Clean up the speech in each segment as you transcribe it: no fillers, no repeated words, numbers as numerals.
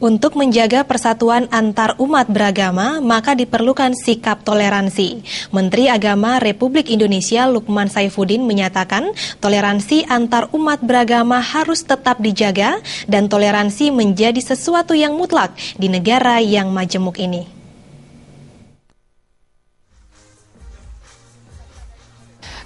Untuk menjaga persatuan antar umat beragama, maka diperlukan sikap toleransi. Menteri Agama Republik Indonesia Lukman Saifuddin menyatakan, toleransi antar umat beragama harus tetap dijaga dan toleransi menjadi sesuatu yang mutlak di negara yang majemuk ini.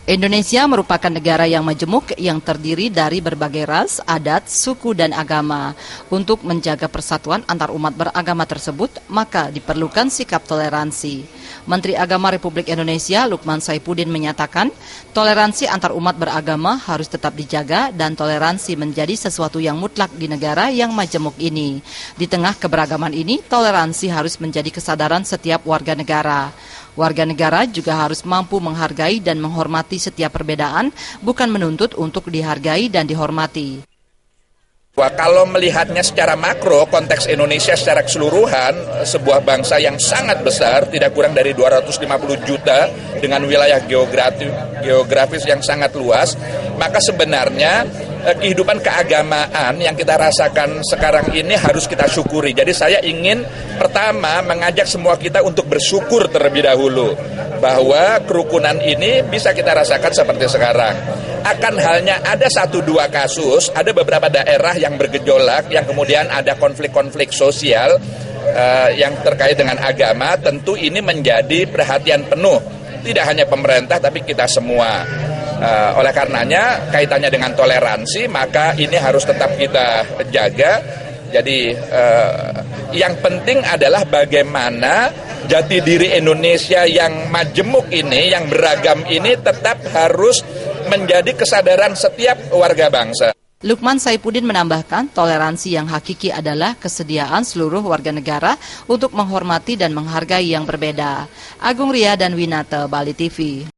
Indonesia merupakan negara yang majemuk yang terdiri dari berbagai ras, adat, suku, dan agama. Untuk menjaga persatuan antar umat beragama tersebut, maka diperlukan sikap toleransi. Menteri Agama Republik Indonesia Lukman Saifuddin menyatakan, toleransi antar umat beragama harus tetap dijaga dan toleransi menjadi sesuatu yang mutlak di negara yang majemuk ini. Di tengah keberagaman ini, toleransi harus menjadi kesadaran setiap warga negara. Warga negara juga harus mampu menghargai dan menghormati setiap perbedaan, bukan menuntut untuk dihargai dan dihormati. Kalau melihatnya secara makro, konteks Indonesia secara keseluruhan, sebuah bangsa yang sangat besar, tidak kurang dari 250 juta, dengan wilayah geografis yang sangat luas, maka sebenarnya kehidupan keagamaan yang kita rasakan sekarang ini harus kita syukuri. Jadi saya ingin pertama mengajak semua kita untuk bersyukur terlebih dahulu bahwa kerukunan ini bisa kita rasakan seperti sekarang. Akan halnya ada 1-2 kasus, ada beberapa daerah yang bergejolak, yang kemudian ada konflik-konflik sosial yang terkait dengan agama, tentu ini menjadi perhatian penuh, tidak hanya pemerintah tapi kita semua. Oleh karenanya kaitannya dengan toleransi, maka ini harus tetap kita jaga. Jadi yang penting adalah bagaimana jati diri Indonesia yang majemuk ini, yang beragam ini tetap harus menjadi kesadaran setiap warga bangsa. Lukman Saifuddin menambahkan, toleransi yang hakiki adalah kesediaan seluruh warga negara untuk menghormati dan menghargai yang berbeda. Agung Ria dan Winata, Bali TV.